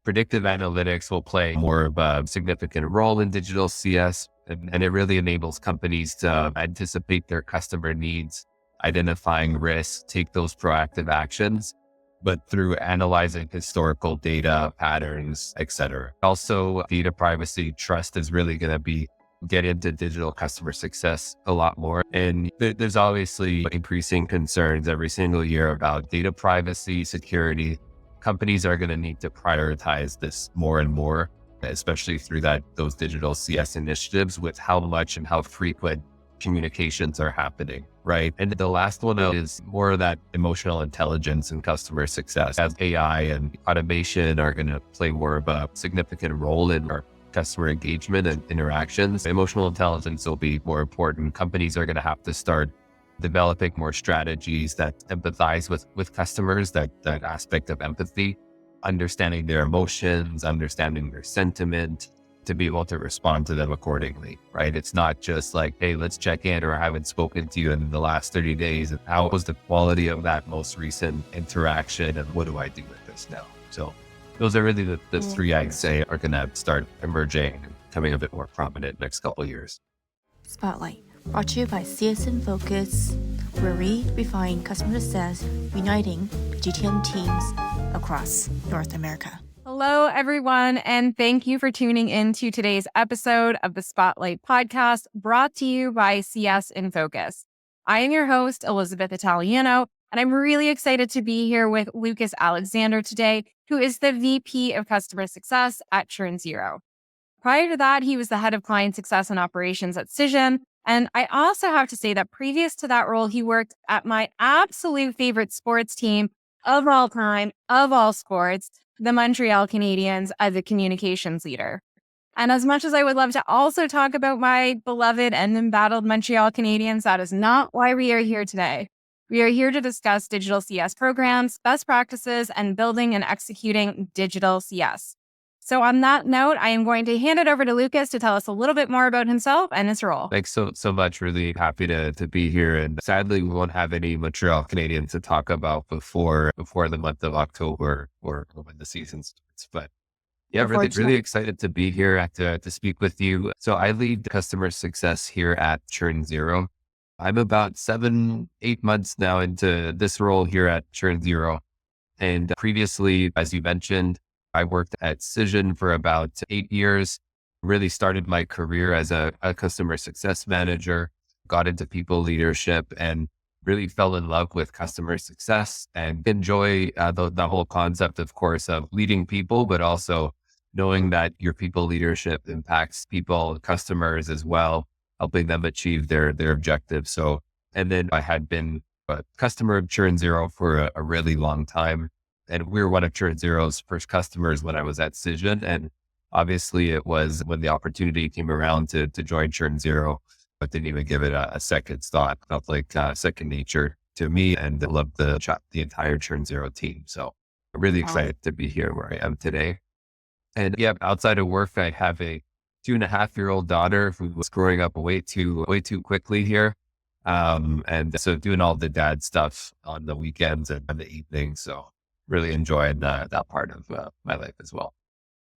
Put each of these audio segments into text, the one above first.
predictive analytics will play more of a significant role in digital CS, and it really enables companies to anticipate their customer needs, identifying risks, take those proactive actions, but through analyzing historical data, patterns, etc. Also, data privacy trust is really going to get into digital customer success a lot more. And there's obviously increasing concerns every single year about data privacy, security. Companies are going to need to prioritize this more and more, especially through those digital CS initiatives with how much and how frequent communications are happening, right? And the last one is more of that emotional intelligence and customer success. As AI and automation are going to play more of a significant role in our customer engagement and interactions, emotional intelligence will be more important. Companies are going to have to start developing more strategies that empathize with customers, that aspect of empathy, understanding their emotions, understanding their sentiment, to be able to respond to them accordingly, right? It's not just like, hey, let's check in, or I haven't spoken to you in the last 30 days. And how was the quality of that most recent interaction? And what do I do with this now? So those are really the three I'd say are going to start emerging and becoming a bit more prominent next couple of years. Spotlight, brought to you by CSN Focus, where we refine customer success, uniting GTM teams across North America. Hello, everyone, and thank you for tuning in to today's episode of the Spotlight podcast, brought to you by CS in Focus. I am your host, Elizabeth Italiano, and I'm really excited to be here with Lukas Alexander today, who is the VP of Customer Success at ChurnZero. Prior to that, he was the head of client success and operations at Cision. And I also have to say that previous to that role, he worked at my absolute favorite sports team of all time, of all sports, the Montreal Canadiens, as a communications leader. And as much as I would love to also talk about my beloved and embattled Montreal Canadiens, that is not why we are here today. We are here to discuss digital CS programs, best practices, and building and executing digital CS. So on that note, I am going to hand it over to Lukas to tell us a little bit more about himself and his role. Thanks so much. Really happy to be here. And sadly, we won't have any Montreal Canadiens to talk about before the month of October or when the season starts. But yeah, really excited to be here to speak with you. So I lead customer success here at ChurnZero. I'm about 7-8 months now into this role here at ChurnZero. And previously, as you mentioned, I worked at Cision for about 8 years, really started my career as a customer success manager, got into people leadership, and really fell in love with customer success and enjoy the whole concept, of course, of leading people, but also knowing that your people leadership impacts people, customers as well, helping them achieve their objectives. So, and then I had been a customer of ChurnZero for a really long time. And we were one of ChurnZero's first customers when I was at Cision. And obviously it was when the opportunity came around to join ChurnZero, I didn't even give it a second thought. Felt like second nature to me, and I loved the entire ChurnZero team. So I'm really excited to be here where I am today. And yeah, outside of work, I have a 2.5-year-old daughter who was growing up way too quickly here. And so doing all the dad stuff on the weekends and the evenings. So really enjoyed that part of my life as well.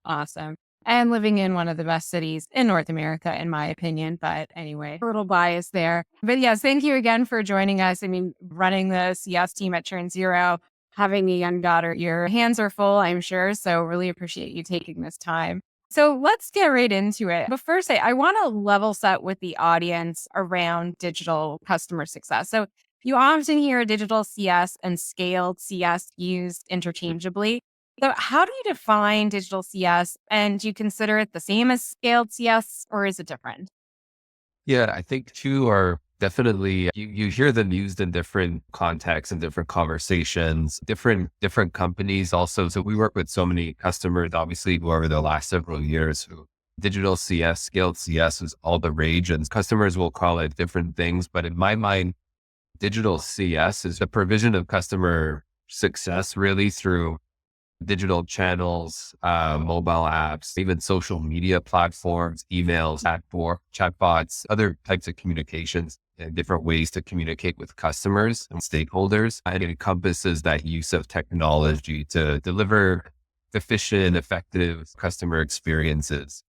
Awesome. And living in one of the best cities in North America, in my opinion. But anyway, a little bias there. But yes, thank you again for joining us. I mean, running the CS team at ChurnZero, having a young daughter, your hands are full, I'm sure. So really appreciate you taking this time. So let's get right into it. But first, I want to level set with the audience around digital customer success. So you often hear digital CS and scaled CS used interchangeably. So how do you define digital CS, and do you consider it the same as scaled CS, or is it different? Yeah, I think two are definitely, you hear them used in different contexts and different conversations, different companies also. So we work with so many customers, obviously, over the last several years who digital CS, scaled CS is all the rage, and customers will call it different things. But in my mind, digital CS is the provision of customer success really through digital channels, mobile apps, even social media platforms, emails, chatbots, other types of communications, and different ways to communicate with customers and stakeholders. And it encompasses that use of technology to deliver efficient, effective customer experiences.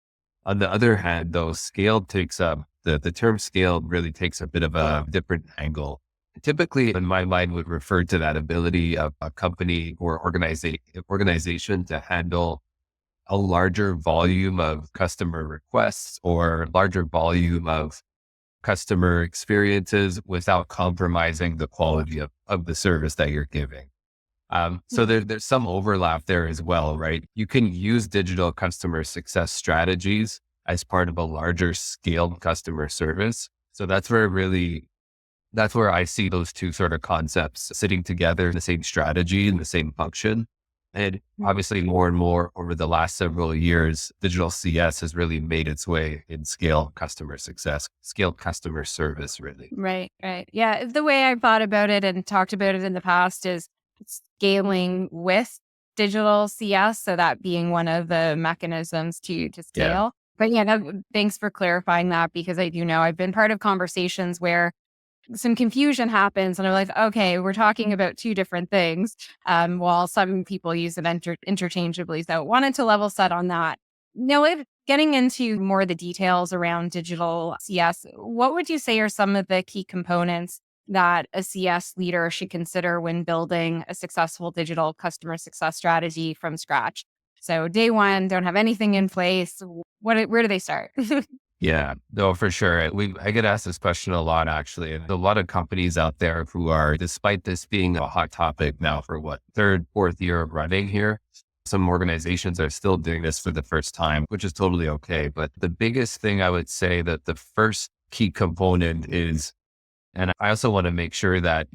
On the other hand, though, the term scaled really takes a bit of a different angle. Typically, in my mind, would refer to that ability of a company or organization to handle a larger volume of customer requests or larger volume of customer experiences without compromising the quality of the service that you're giving. So there's some overlap there as well, right? You can use digital customer success strategies as part of a larger scaled customer service. So that's where I see those two sort of concepts sitting together in the same strategy and the same function. And obviously more and more over the last several years, digital CS has really made its way in scale customer success, scaled customer service, really. Right, right. Yeah. The way I've thought about it and talked about it in the past is scaling with digital CS. So that being one of the mechanisms to scale. Yeah. But yeah, thanks for clarifying that, because I do know I've been part of conversations where some confusion happens and I'm like, okay, we're talking about two different things. While some people use it interchangeably. So wanted to level set on that. Now, getting into more of the details around digital CS, what would you say are some of the key components that a CS leader should consider when building a successful digital customer success strategy from scratch? So day one, don't have anything in place. Where do they start? Yeah, no, for sure. I get asked this question a lot, actually. And a lot of companies out there who are, despite this being a hot topic now for third, fourth year of running here, some organizations are still doing this for the first time, which is totally okay. But the biggest thing I would say that the first key component is, and I also want to make sure that,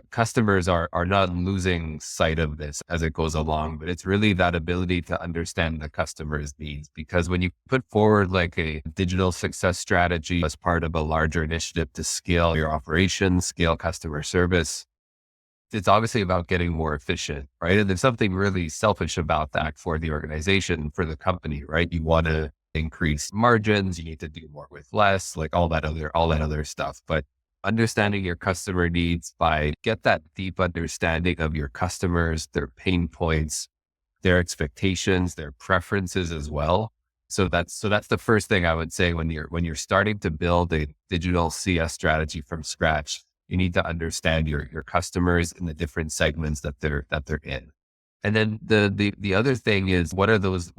customers are not losing sight of this as it goes along, but it's really that ability to understand the customer's needs. Because when you put forward like a digital success strategy as part of a larger initiative to scale your operations, scale customer service, it's obviously about getting more efficient, right? And there's something really selfish about that for the organization, for the company, right? You want to increase margins, you need to do more with less, like all that other stuff. But understanding your customer needs, get that deep understanding of your customers, their pain points, their expectations, their preferences as well. So that's the first thing I would say when you're starting to build a digital CS strategy from scratch. You need to understand your customers in the different segments that they're in. And then the other thing is, what are those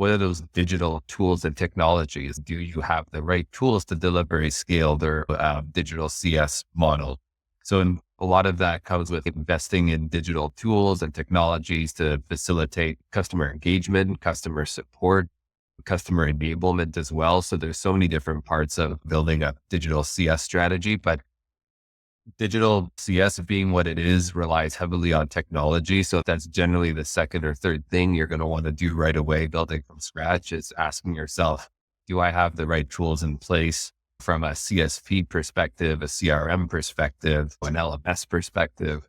digital tools and technologies? Do you have the right tools to deliver a scaled or digital CS model? So a lot of that comes with investing in digital tools and technologies to facilitate customer engagement, customer support, customer enablement as well. So there's so many different parts of building a digital CS strategy, but digital CS being what it is relies heavily on technology. So that's generally the second or third thing you're going to want to do right away, building from scratch, is asking yourself, do I have the right tools in place from a CSP perspective, a CRM perspective, an LMS perspective?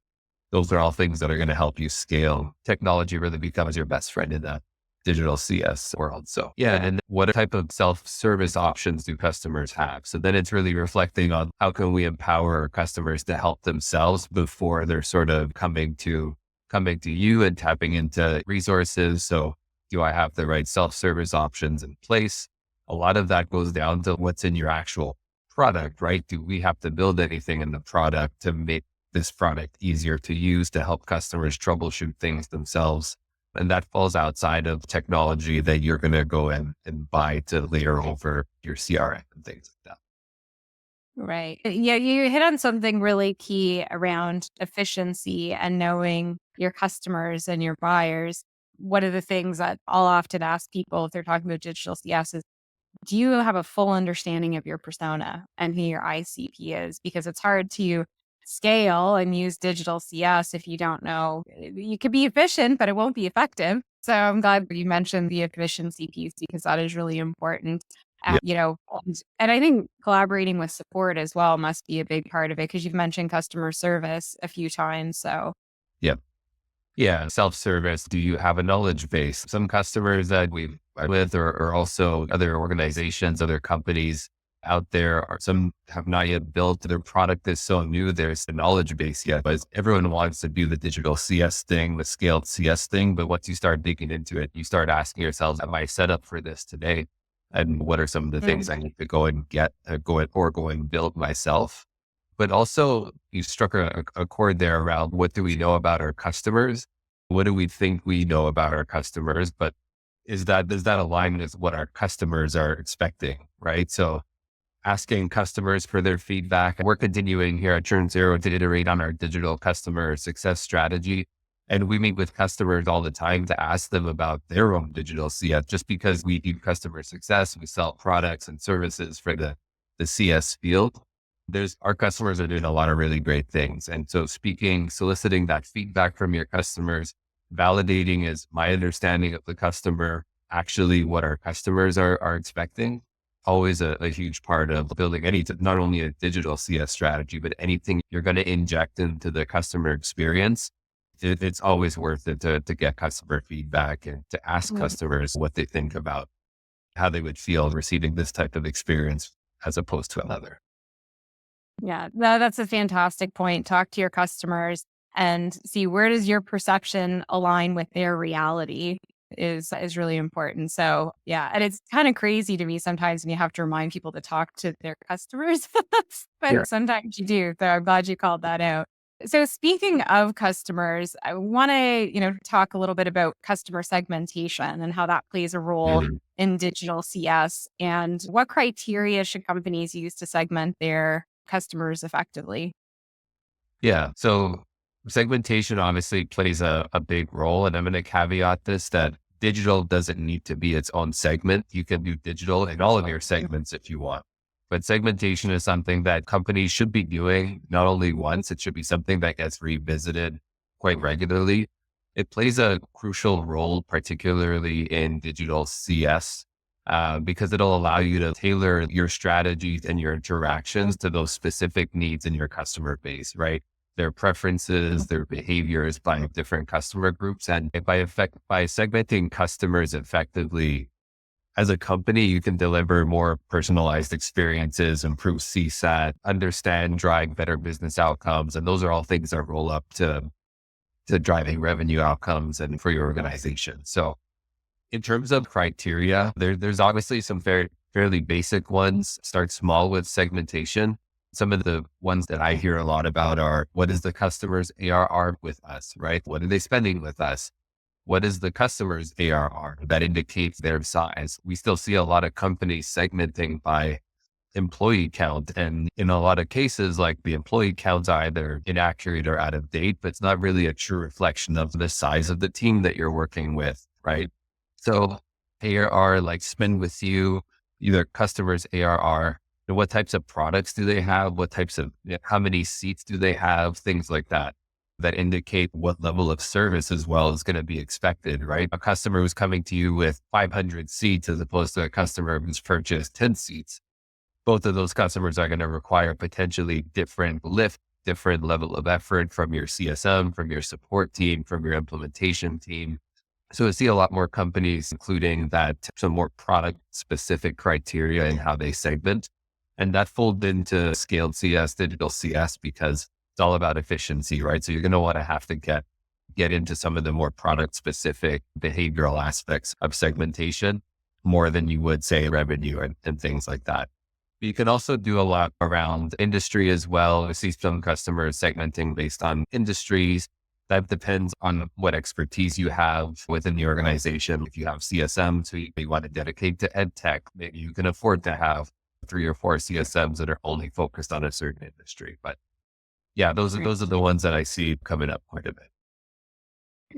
Those are all things that are going to help you scale. Technology really becomes your best friend in that digital CS world. So yeah. And what type of self-service options do customers have? So then it's really reflecting on how can we empower our customers to help themselves before they're sort of coming to you and tapping into resources. So do I have the right self-service options in place? A lot of that goes down to what's in your actual product, right? Do we have to build anything in the product to make this product easier to use, to help customers troubleshoot things themselves? And that falls outside of technology that you're going to go in and buy to layer over your CRM and things like that. Right. Yeah, you hit on something really key around efficiency and knowing your customers and your buyers. One of the things that I'll often ask people if they're talking about digital CS is, do you have a full understanding of your persona and who your ICP is? Because it's hard to scale and use digital CS if you don't know. You could be efficient, but it won't be effective. So I'm glad you mentioned the efficiency piece, because that is really important. Yeah. And I think collaborating with support as well must be a big part of it, because you've mentioned customer service a few times. So Yep. Yeah. Self-service. Do you have a knowledge base? Some customers that we've worked with or also other organizations, other companies out there, or some have not yet built. Their product is so new, there's a knowledge base yet, but everyone wants to do the digital CS thing, the scaled CS thing. But once you start digging into it, you start asking yourselves, am I set up for this today? And what are some of the things I need to go and get, go and build myself? But also you struck a chord there around what do we know about our customers? What do we think we know about our customers? But does that align with what our customers are expecting, right? So asking customers for their feedback. We're continuing here at ChurnZero to iterate on our digital customer success strategy. And we meet with customers all the time to ask them about their own digital CS. Just because we do customer success, we sell products and services for the CS field. Our customers are doing a lot of really great things. And so soliciting that feedback from your customers, validating is my understanding of the customer, actually what our customers are expecting. Always a huge part of building not only a digital CS strategy, but anything you're going to inject into the customer experience. It's always worth it to get customer feedback and to ask customers what they think about how they would feel receiving this type of experience as opposed to another. Yeah, that's a fantastic point. Talk to your customers and see where does your perception align with their reality is really important. So yeah, and it's kind of crazy to me sometimes when you have to remind people to talk to their customers, but sometimes you do. So I'm glad you called that out. So speaking of customers, I want to, talk a little bit about customer segmentation and how that plays a role in digital CS and what criteria should companies use to segment their customers effectively. Yeah. So segmentation obviously plays a big role. And I'm going to caveat this that digital doesn't need to be its own segment. You can do digital in all of your segments if you want. But segmentation is something that companies should be doing not only once, it should be something that gets revisited quite regularly. It plays a crucial role, particularly in digital CS, because it'll allow you to tailor your strategies and your interactions to those specific needs in your customer base, right? Their preferences, their behaviors by different customer groups. And by segmenting customers effectively, as a company, you can deliver more personalized experiences, improve CSAT, drive better business outcomes. And those are all things that roll up to driving revenue outcomes and for your organization. So in terms of criteria, there's obviously some fairly basic ones. Start small with segmentation. Some of the ones that I hear a lot about are, what is the customer's ARR with us, right? What are they spending with us? What is the customer's ARR? That indicates their size. We still see a lot of companies segmenting by employee count. And in a lot of cases, like the employee count's either inaccurate or out of date, but it's not really a true reflection of the size of the team that you're working with, right? So ARR, like spend with you, either customer's ARR, what types of products do they have? How many seats do they have? Things like that indicate what level of service as well is going to be expected, right? A customer who's coming to you with 500 seats as opposed to a customer who's purchased 10 seats. Both of those customers are going to require potentially different level of effort from your CSM, from your support team, from your implementation team. So I see a lot more companies including some more product specific criteria in how they segment. And that folds into scaled CS, digital CS, because it's all about efficiency, right? So you're going to have to get into some of the more product specific behavioral aspects of segmentation more than you would say revenue and things like that. But you can also do a lot around industry as well. I see some customers segmenting based on industries. That depends on what expertise you have within the organization. If you have CSM, so you want to dedicate to ed tech, maybe you can afford to have 3 or 4 CSMs that are only focused on a certain industry. But yeah, those are the ones that I see coming up quite a bit.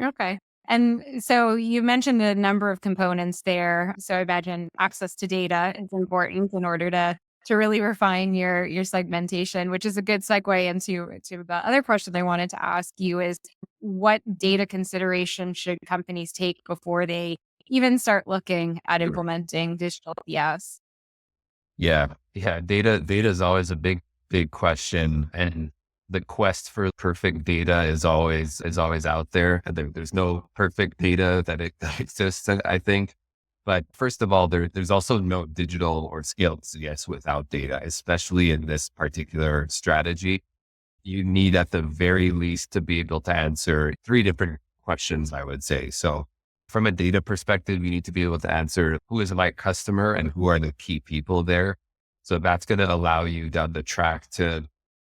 Okay. And so you mentioned a number of components there. So I imagine access to data is important in order to really refine your segmentation, which is a good segue into the other question I wanted to ask you is what data consideration should companies take before they even start looking at implementing digital CS? Yeah. Data is always a big question. And the quest for perfect data is always out there. There's no perfect data that exists, I think. But first of all, there's also no digital or scaled CS without data, especially in this particular strategy. You need at the very least to be able to answer three different questions, I would say. So from a data perspective, you need to be able to answer who is my customer and who are the key people there. So that's going to allow you down the track to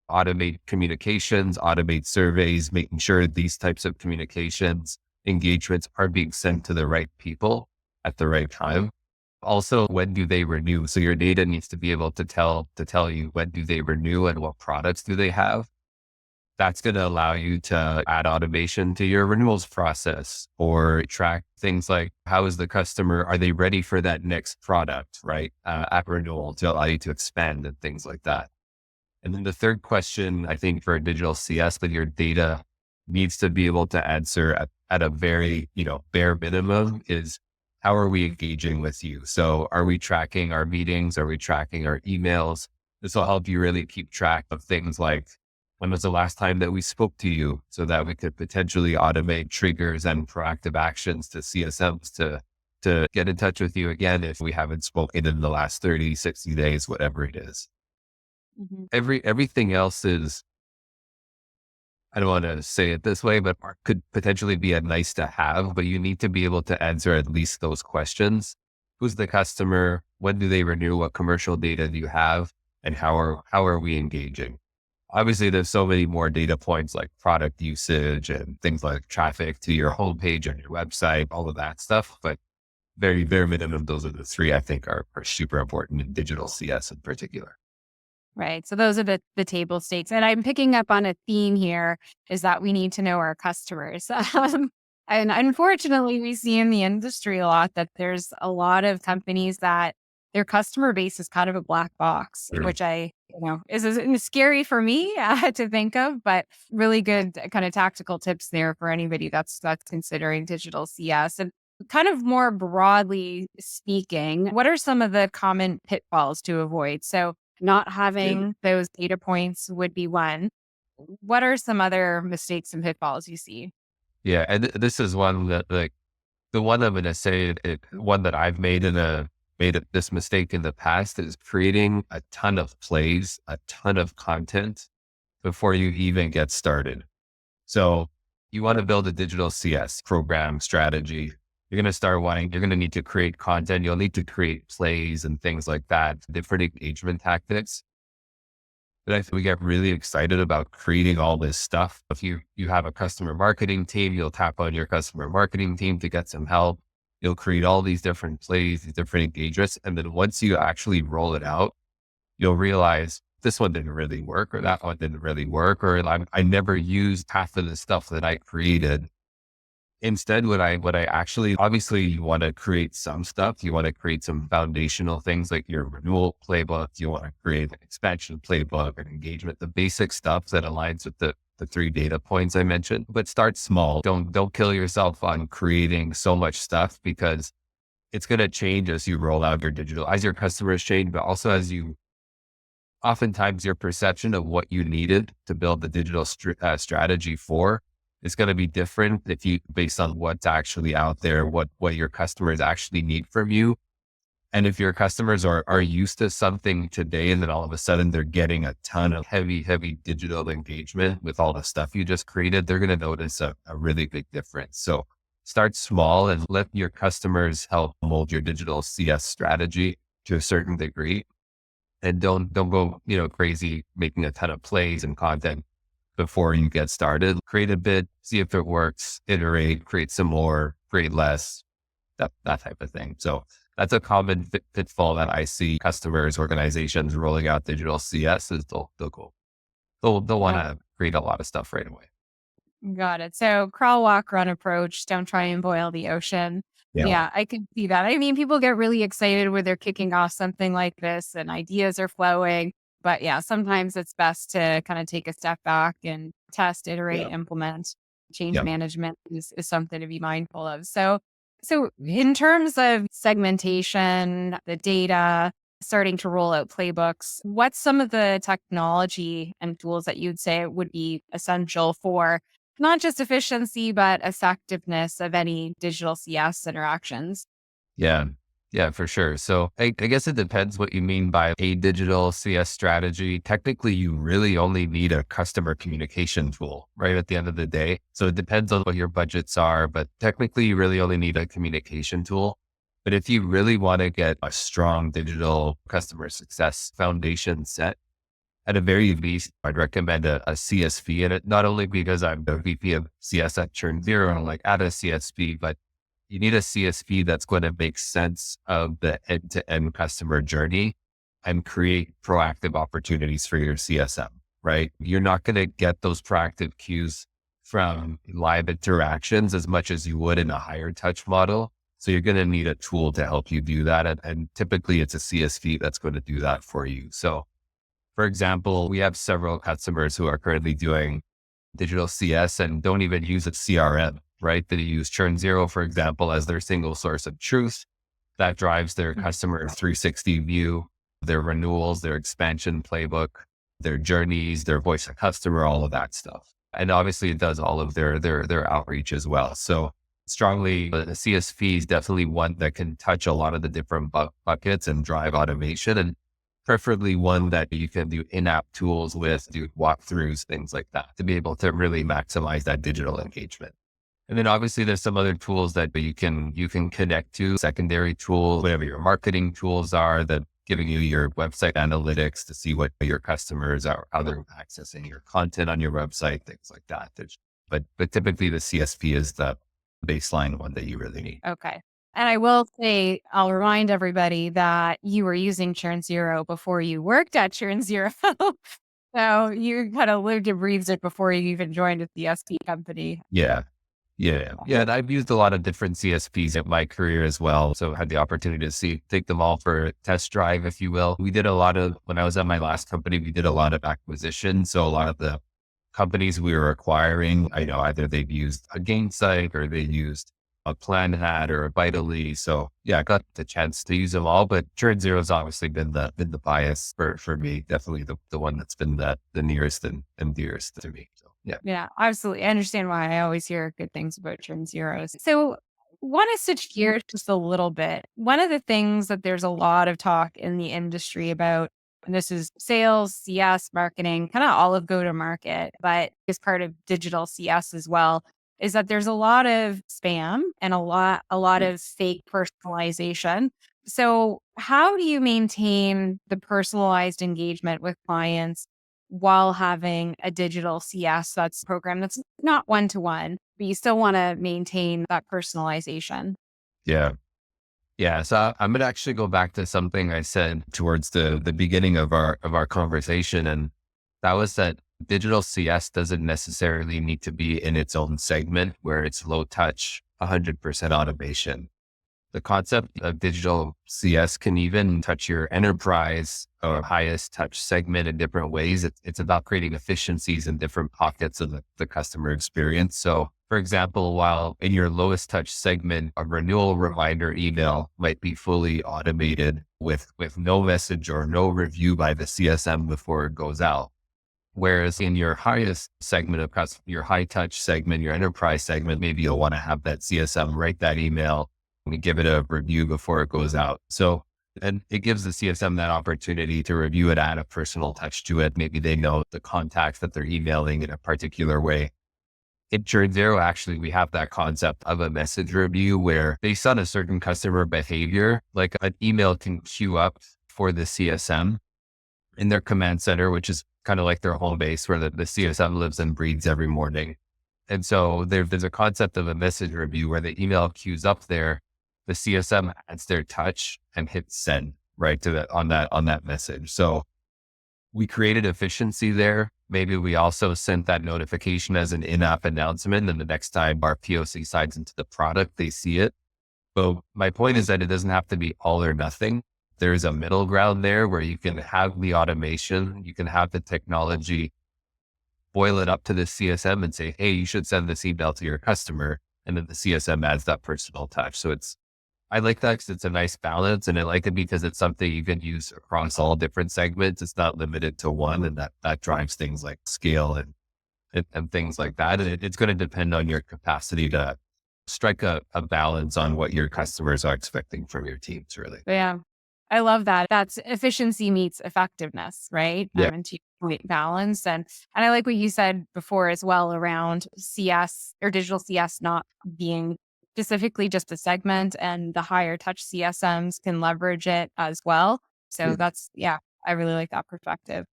automate communications, automate surveys, making sure these types of communications, engagements are being sent to the right people at the right time. Also, when do they renew? So your data needs to be able to tell you when do they renew and what products do they have. That's going to allow you to add automation to your renewals process or track things like how is the customer, are they ready for that next product, right? At renewal to allow you to expand and things like that. And then the third question, I think for digital CS, that your data needs to be able to answer at a very, bare minimum is how are we engaging with you? So are we tracking our meetings? Are we tracking our emails? This will help you really keep track of things like when was the last time that we spoke to you so that we could potentially automate triggers and proactive actions to CSMs to get in touch with you again if we haven't spoken in the last 30, 60 days, whatever it is. Mm-hmm. Everything else is, I don't want to say it this way, but could potentially be a nice to have, but you need to be able to answer at least those questions. Who's the customer? When do they renew? What commercial data do you have? And how are we engaging? Obviously, there's so many more data points like product usage and things like traffic to your homepage and your website, all of that stuff. But very, very minimum, those are the three I think are super important in digital CS in particular. Right. So those are the table stakes. And I'm picking up on a theme here is that we need to know our customers. And unfortunately, we see in the industry a lot that there's a lot of companies that their customer base is kind of a black box, Sure. which is scary for me to think of, but really good kind of tactical tips there for anybody that's considering digital CS. And kind of more broadly speaking, what are some of the common pitfalls to avoid? So not having those data points would be one. What are some other mistakes and pitfalls you see? Yeah. And this is one that the one I'm going to say, one that I've made this mistake in the past is creating a ton of plays, a ton of content before you even get started. So you want to build a digital CS program strategy. You're going to need to create content. You'll need to create plays and things like that, different engagement tactics. But I think we get really excited about creating all this stuff. If you have a customer marketing team, you'll tap on your customer marketing team to get some help. You'll create all these different plays, these different engagements. And then once you actually roll it out, you'll realize this one didn't really work or that one didn't really work, or I never used half of the stuff that I created. Instead, what I actually, obviously you want to create some stuff. You want to create some foundational things like your renewal playbook. You want to create an expansion playbook and engagement, the basic stuff that aligns with the three data points I mentioned, but start small. Don't kill yourself on creating so much stuff because it's going to change as you roll out as your customers change, but also oftentimes your perception of what you needed to build the digital strategy for is going to be different based on what's actually out there, what your customers actually need from you. And if your customers are used to something today, and then all of a sudden they're getting a ton of heavy digital engagement with all the stuff you just created, they're going to notice a really big difference. So start small and let your customers help mold your digital CS strategy to a certain degree. And don't go, crazy making a ton of plays and content before you get started. Create a bit, see if it works, iterate, create some more, create less, that type of thing. So that's a common pitfall that I see customers, organizations rolling out digital CS is they'll want to create a lot of stuff right away. Got it. So crawl, walk, run approach. Don't try and boil the ocean. Yeah, I can see that. I mean, people get really excited when they're kicking off something like this and ideas are flowing. But yeah, sometimes it's best to kind of take a step back and test, iterate, implement. Change management is something to be mindful of. So in terms of segmentation, the data, starting to roll out playbooks, what's some of the technology and tools that you'd say would be essential for not just efficiency, but effectiveness of any digital CS interactions? Yeah. Yeah, for sure. So I guess it depends what you mean by a digital CS strategy. Technically, you really only need a customer communication tool, right? At the end of the day. So it depends on what your budgets are, but technically you really only need a communication tool. But if you really want to get a strong digital customer success foundation set, at a very least, I'd recommend a CSV in it, not only because I'm the VP of CS at ChurnZero and like at a CSV, but you need a CSV that's going to make sense of the end-to-end customer journey and create proactive opportunities for your CSM, right? You're not going to get those proactive cues from live interactions as much as you would in a higher touch model. So you're going to need a tool to help you do that. And typically it's a CSV that's going to do that for you. So for example, we have several customers who are currently doing digital CS and don't even use a CRM, right? They use ChurnZero, for example, as their single source of truth that drives their customer 360 view, their renewals, their expansion playbook, their journeys, their voice of customer, all of that stuff. And obviously it does all of their outreach as well. So strongly, the CSV is definitely one that can touch a lot of the different buckets and drive automation, and preferably one that you can do in-app tools with, do walkthroughs, things like that, to be able to really maximize that digital engagement. And then obviously there's some other tools that you can connect to, secondary tools, whatever your marketing tools are, that giving you your website analytics to see what your customers are, how they're accessing your content on your website, things like that. But typically the CSV is the baseline one that you really need. Okay. And I will say, I'll remind everybody that you were using ChurnZero before you worked at ChurnZero. So you kind of lived and breathed it before you even joined a CSP company. Yeah. And I've used a lot of different CSPs in my career as well. So I had the opportunity to take them all for a test drive, if you will. We did a lot of, when I was at my last company, we did a lot of acquisition. So a lot of the companies we were acquiring, I know either they've used a Gainsight or they used a PlanHat or a Vitally. So yeah, I got the chance to use them all, but ChurnZero has obviously been the bias for me. Definitely the one that's been the nearest and dearest to me. So Yeah, absolutely. I understand why I always hear good things about ChurnZero. So want to switch gears just a little bit. One of the things that there's a lot of talk in the industry about, and this is sales, CS, marketing, kind of all of go-to-market, but is part of digital CS as well, is that there's a lot of spam and a lot of fake personalization. So how do you maintain the personalized engagement with clients while having a digital CS that's program that's not one-to-one, but you still want to maintain that personalization? Yeah. So I'm going to actually go back to something I said towards the beginning of our conversation. And that was that digital CS doesn't necessarily need to be in its own segment where it's low touch, 100% automation. The concept of digital CS can even touch your enterprise or highest touch segment in different ways. It's about creating efficiencies in different pockets of the customer experience. So for example, while in your lowest touch segment, a renewal reminder email might be fully automated with no message or no review by the CSM before it goes out. Whereas in your highest segment of customer, your high touch segment, your enterprise segment, maybe you'll want to have that CSM write that email and give it a review before it goes out. So, and it gives the CSM that opportunity to review it, add a personal touch to it. Maybe they know the contacts that they're emailing in a particular way. In ChurnZero, actually, we have that concept of a message review where based on a certain customer behavior, like an email can queue up for the CSM in their command center, which is kind of like their home base where the CSM lives and breathes every morning. And so there's a concept of a message review where the email queues up there, the CSM adds their touch and hits send right to that on that message. So we created efficiency there. Maybe we also sent that notification as an in-app announcement, and the next time our POC signs into the product, they see it. But my point is that it doesn't have to be all or nothing. There's a middle ground there where you can have the automation, you can have the technology, boil it up to the CSM and say, hey, you should send this email to your customer. And then the CSM adds that personal touch. So I like that because it's a nice balance, and I like it because it's something you can use across all different segments. It's not limited to one, and that drives things like scale and things like that. And it's going to depend on your capacity to strike a balance on what your customers are expecting from your teams, really. Yeah. I love that. That's efficiency meets effectiveness, right? Yeah. And to your point, balance. And I like what you said before as well around CS or digital CS not being specifically just a segment, and the higher touch CSMs can leverage it as well. So I really like that perspective.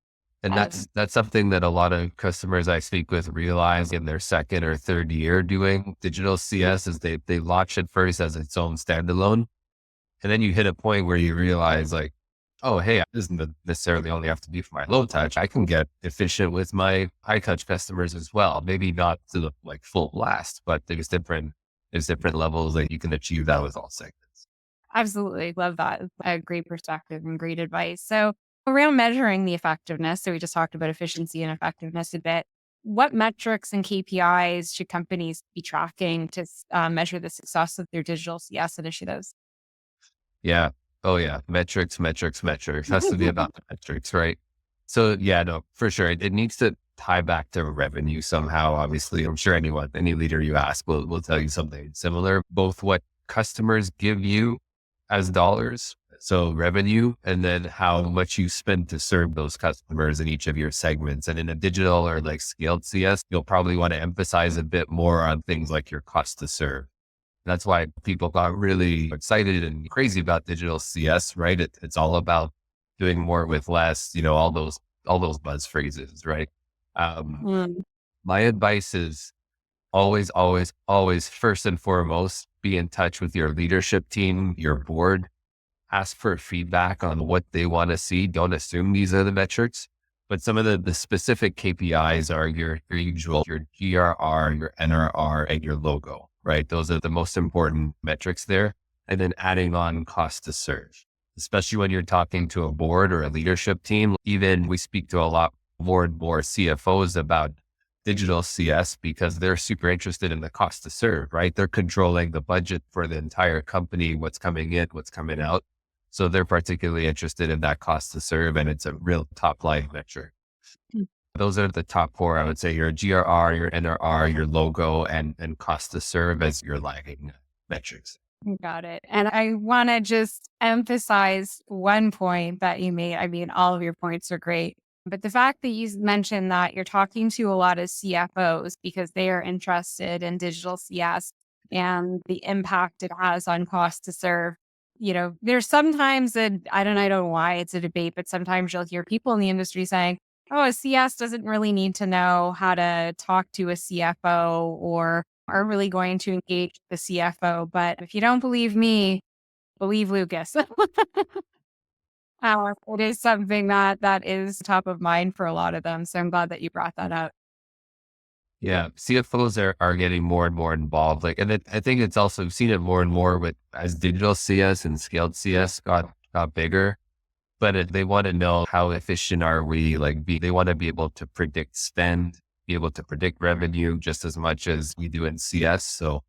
And Um, that's something that a lot of customers I speak with realize in their second or third year doing digital CS is they launch it first as its own standalone. And then you hit a point where you realize like, oh, hey, it doesn't necessarily only have to be for my low touch. I can get efficient with my high touch customers as well. Maybe not to the like full blast, but there's different levels that you can achieve that with all segments. Absolutely. Love that. A great perspective and great advice. So, around measuring the effectiveness, so we just talked about efficiency and effectiveness a bit. What metrics and KPIs should companies be tracking to measure the success of their digital CS initiatives? Yeah. Oh yeah. Metrics, metrics, metrics. Has to be about the metrics, right? So yeah, no, for sure. It needs to tie back to revenue somehow. Obviously, I'm sure any leader you ask will tell you something similar. Both what customers give you as dollars, so revenue, and then how much you spend to serve those customers in each of your segments. And in a digital or like scaled CS, you'll probably want to emphasize a bit more on things like your cost to serve. That's why people got really excited and crazy about digital CS, right? It's all about doing more with less, all those buzz phrases, right? Um, Mm, my advice is always, always, always, first and foremost, be in touch with your leadership team, your board, ask for feedback on what they want to see. Don't assume these are the metrics, but some of the specific KPIs are your usual, your GRR, your NRR, and your logo, right? Those are the most important metrics there. And then adding on cost to serve, especially when you're talking to a board or a leadership team. Even we speak to a lot more and more CFOs about digital CS because they're super interested in the cost to serve, right? They're controlling the budget for the entire company, what's coming in, what's coming out. So they're particularly interested in that cost to serve, and it's a real top line metric. mm, Those are the top four, I would say: your GRR, your NRR, your logo, and cost to serve as your lagging metrics. got it. And I want to just emphasize one point that you made. I mean, all of your points are great. But the fact that you mentioned that you're talking to a lot of CFOs because they are interested in digital CS and the impact it has on cost to serve. There's sometimes I don't know why it's a debate, but sometimes you'll hear people in the industry saying, oh, a CS doesn't really need to know how to talk to a CFO or are really going to engage the CFO. But if you don't believe me, believe Lucas. It is something that is top of mind for a lot of them. So I'm glad that you brought that up. Yeah, CFOs are getting more and more involved. I think it's also seen it more and more with as digital CS and scaled CS got bigger. But they want to know how efficient are we? They want to be able to predict spend, be able to predict revenue just as much as we do in CS. So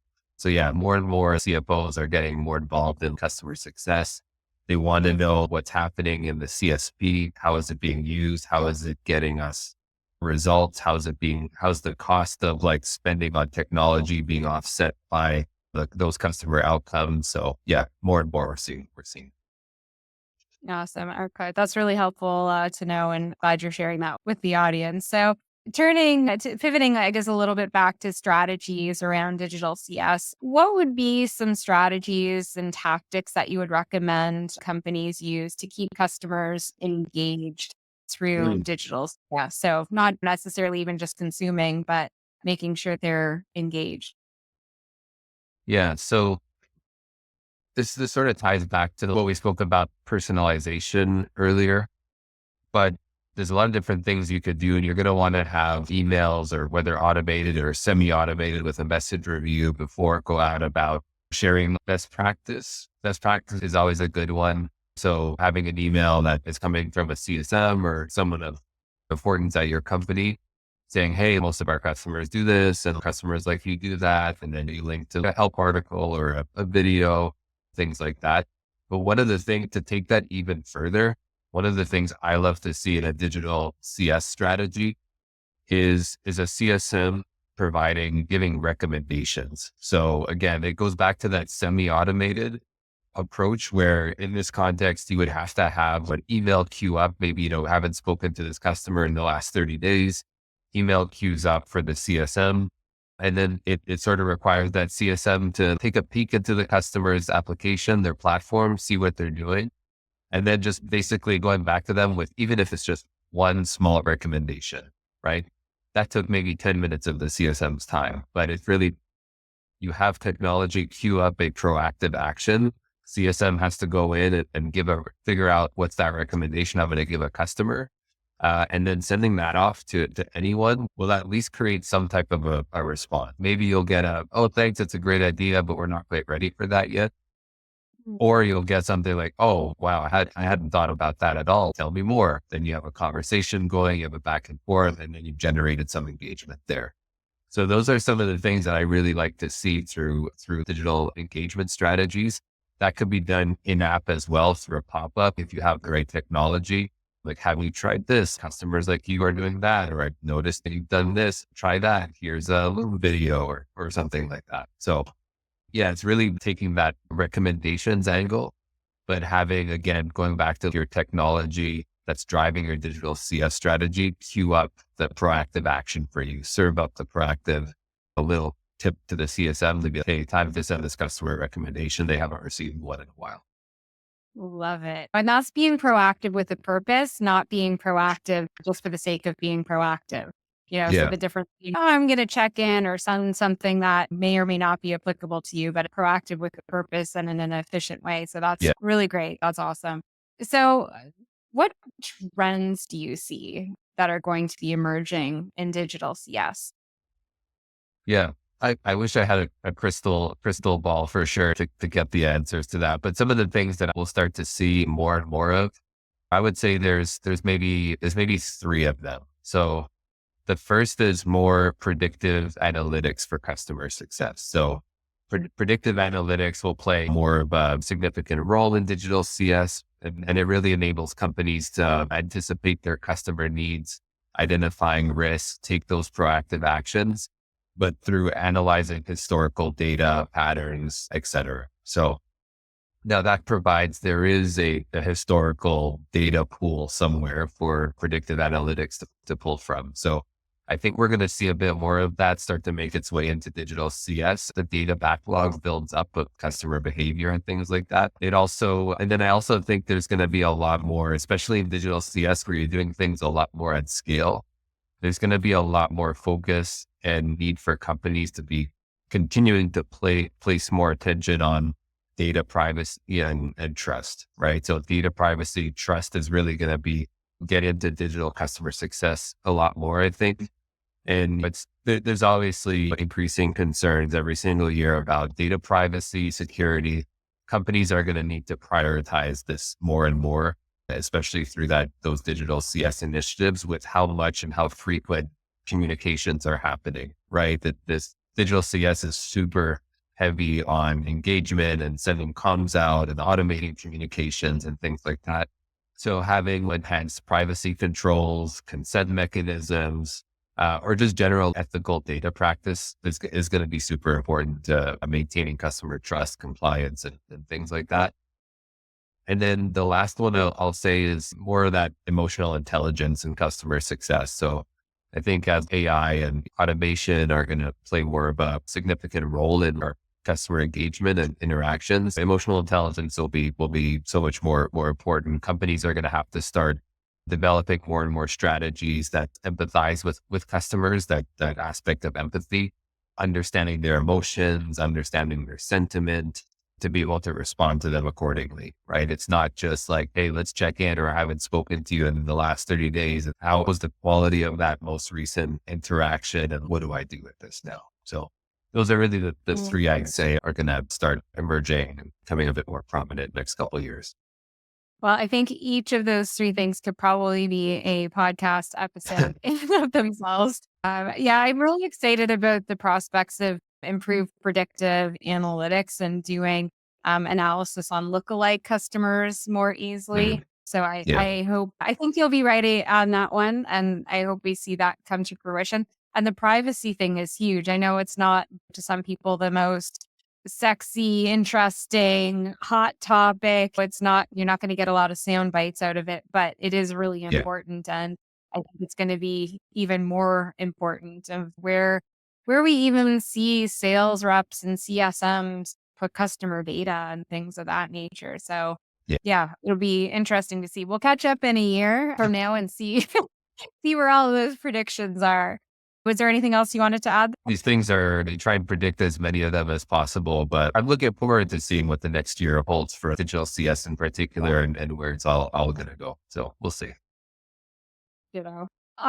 yeah, more and more CFOs are getting more involved in customer success. They want to know what's happening in the CSP. How is it being used? How is it getting us results? How's the cost of like spending on technology being offset by those customer outcomes? So yeah, more and more we're seeing. Awesome. Okay. That's really helpful to know, and glad you're sharing that with the audience. So, pivoting, I guess, a little bit back to strategies around digital CS, what would be some strategies and tactics that you would recommend companies use to keep customers engaged through digital CS? So, not necessarily even just consuming, but making sure they're engaged. Yeah. So this sort of ties back to what we spoke about personalization earlier, but there's a lot of different things you could do, and you're going to want to have emails, or whether automated or semi-automated with a message review before go out about sharing best practice. Best practice is always a good one. So having an email that is coming from a CSM or someone of importance at your company saying, hey, most of our customers do this and customers like you do that. And then you link to a help article or a video, things like that. But one of the things to take that even further, one of the things I love to see in a digital CS strategy is a CSM giving recommendations. So again, it goes back to that semi-automated approach where in this context, you would have to have an email queue up. Maybe, haven't spoken to this customer in the last 30 days, email queues up for the CSM. And then it sort of requires that CSM to take a peek into the customer's application, their platform, see what they're doing. And then just basically going back to them with, even if it's just one small recommendation, right? That took maybe 10 minutes of the CSM's time, but it's really, you have technology queue up a proactive action. CSM has to go in and figure out what's that recommendation I'm going to give a customer. And then sending that off to anyone will at least create some type of a response. Maybe you'll get oh, thanks, it's a great idea, but we're not quite ready for that yet. Or you'll get something like, oh, wow, I hadn't thought about that at all. Tell me more. Then you have a conversation going, you have a back and forth, and then you've generated some engagement there. So those are some of the things that I really like to see through digital engagement strategies. That could be done in-app as well through a pop-up if you have the right technology. Like, have you tried this? Customers like you are doing that, or I've noticed that you've done this. Try that. Here's a little video or something like that. So yeah, it's really taking that recommendations angle, but having, again, going back to your technology that's driving your digital CS strategy, queue up the proactive action for you, serve up the proactive, a little tip to the CSM to be like, hey, time to send this customer a recommendation. They haven't received one in a while. Love it. And that's being proactive with a purpose, not being proactive just for the sake of being proactive. So the difference, I'm going to check in or send something that may or may not be applicable to you, but proactive with a purpose and in an efficient way. So that's really great. That's awesome. So what trends do you see that are going to be emerging in digital CS? Yeah. I wish I had a crystal ball for sure to get the answers to that. But some of the things that we'll start to see more and more of, I would say there's maybe three of them. So the first is more predictive analytics for customer success. So predictive analytics will play more of a significant role in digital CS, and it really enables companies to anticipate their customer needs, identifying risks, take those proactive actions, but through analyzing historical data, patterns, et cetera. So now that there is a historical data pool somewhere for predictive analytics to pull from. So I think we're going to see a bit more of that start to make its way into digital CS. The data backlog builds up of customer behavior and things like that. And then I also think there's going to be a lot more, especially in digital CS, where you're doing things a lot more at scale. There's going to be a lot more focus and need for companies to be continuing to place more attention on data privacy and trust, right? So data privacy, trust is really going to get into digital customer success a lot more, I think. And there's obviously increasing concerns every single year about data privacy, security. Companies are going to need to prioritize this more and more, especially through those digital CS initiatives with how much and how frequent communications are happening, right? That this digital CS is super heavy on engagement and sending comms out and automating communications and things like that. So having enhanced privacy controls, consent mechanisms, or just general ethical data practice is going to be super important to maintaining customer trust, compliance, and things like that. And then the last one I'll say is more of that emotional intelligence and customer success. So I think as AI and automation are going to play more of a significant role in our customer engagement and interactions, emotional intelligence will be so much more important. Companies are going to have to start developing more and more strategies that empathize with customers, that aspect of empathy, understanding their emotions, understanding their sentiment, to be able to respond to them accordingly, right? It's not just like, hey, let's check in, or I haven't spoken to you in the last 30 days. How was the quality of that most recent interaction? And what do I do with this now? So those are really the three I'd say are going to start emerging and becoming a bit more prominent next couple of years. Well, I think each of those three things could probably be a podcast episode in and of themselves. I'm really excited about the prospects of improved predictive analytics and doing analysis on lookalike customers more easily. So I think you'll be right on that one. And I hope we see that come to fruition. And the privacy thing is huge. I know it's not to some people the most sexy, interesting, hot topic. It's not, you're not going to get a lot of sound bites out of it, but it is really Yeah. important. And I think it's going to be even more important of where we even see sales reps and CSMs put customer data and things of that nature. So Yeah. yeah, it'll be interesting to see. We'll catch up in a year from now and see see where all of those predictions are. Was there anything else you wanted to add? These things they try and predict as many of them as possible, but I'm looking forward to seeing what the next year holds for digital CS in particular and where it's all going to go. So we'll see. All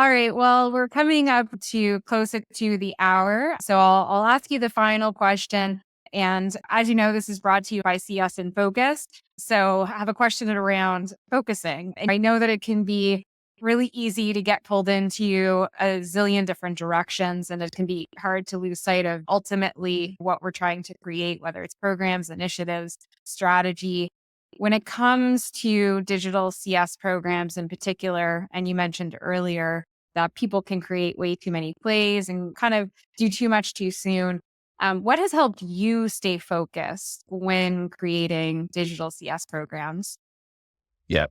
right. Well, we're coming up to closer to the hour. So I'll ask you the final question. And as you know, this is brought to you by CS in Focus. So I have a question around focusing. And I know that it can be really easy to get pulled into a zillion different directions, and it can be hard to lose sight of ultimately what we're trying to create, whether it's programs, initiatives, strategy. When it comes to digital CS programs in particular, and you mentioned earlier that people can create way too many plays and kind of do too much too soon. What has helped you stay focused when creating digital CS programs? Yeah.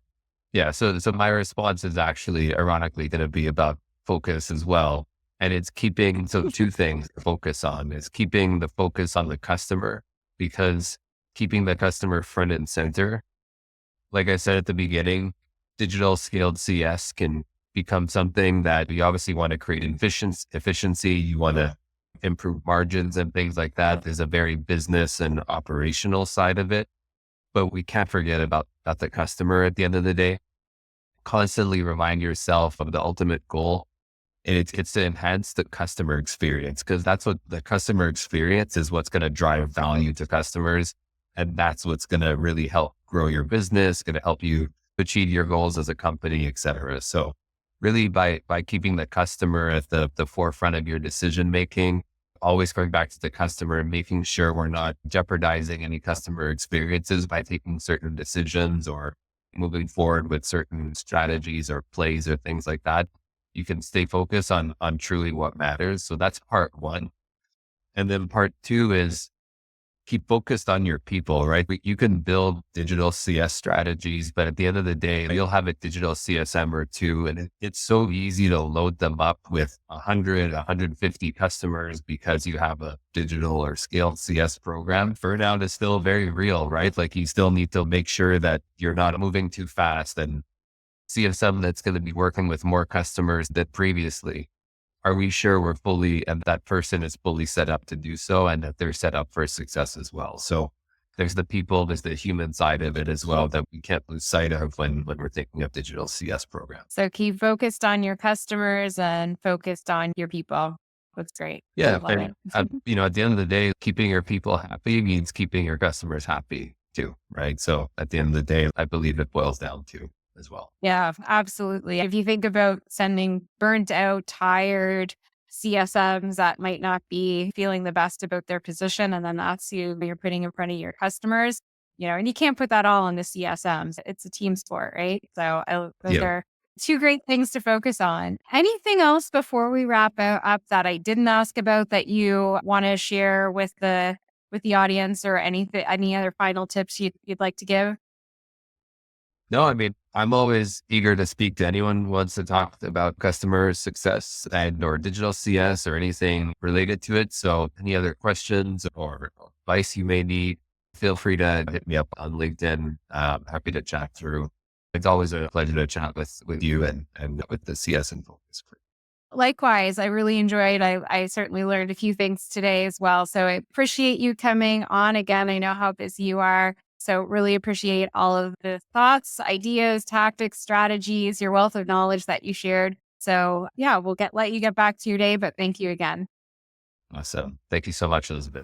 Yeah. So my response is actually ironically going to be about focus as well. And it's keeping, so two things to focus on is keeping the focus on the customer, because keeping the customer front and center, like I said at the beginning, digital scaled CS can become something that you obviously want to create efficiency. You want to improve margins and things like that. There's a very business and operational side of it, but we can't forget about the customer at the end of the day. Constantly remind yourself of the ultimate goal. And it's to enhance the customer experience, because that's what the customer experience is, what's going to drive value to customers. And that's what's going to really help grow your business, going to help you achieve your goals as a company, et cetera. So really by keeping the customer at the forefront of your decision-making, always going back to the customer and making sure we're not jeopardizing any customer experiences by taking certain decisions or moving forward with certain strategies or plays or things like that. You can stay focused on truly what matters. So that's part one. And then part two is keep focused on your people, right? You can build digital CS strategies, but at the end of the day, you'll have a digital CSM or two, and it's so easy to load them up with 100, 150 customers because you have a digital or scaled CS program. Burnout is still very real, right? Like you still need to make sure that you're not moving too fast, and CSM that's going to be working with more customers than previously. Are we sure we're fully, and that person is fully set up to do so, and that they're set up for success as well? So there's the people, there's the human side of it as well that we can't lose sight of when we're thinking of digital CS programs. So keep focused on your customers and focused on your people. That's great. Yeah. And, at the end of the day, keeping your people happy means keeping your customers happy too, right? So at the end of the day, I believe it boils down to as well. Yeah, absolutely. If you think about sending burnt out, tired CSMs that might not be feeling the best about their position, and then that's you're putting in front of your customers, and you can't put that all on the CSMs. It's a team sport, right? So those are two great things to focus on. Anything else before we wrap up that I didn't ask about that you want to share with the audience, or any other final tips you'd like to give? No, I mean, I'm always eager to speak to anyone who wants to talk about customer success or digital CS or anything related to it. So any other questions or advice you may need, feel free to hit me up on LinkedIn. Happy to chat through. It's always a pleasure to chat with you and with the CS in Focus group. Likewise, I really enjoyed. I certainly learned a few things today as well. So I appreciate you coming on again. I know how busy you are. So really appreciate all of the thoughts, ideas, tactics, strategies, your wealth of knowledge that you shared. So yeah, we'll let you get back to your day, but thank you again. Awesome. Thank you so much, Elizabeth.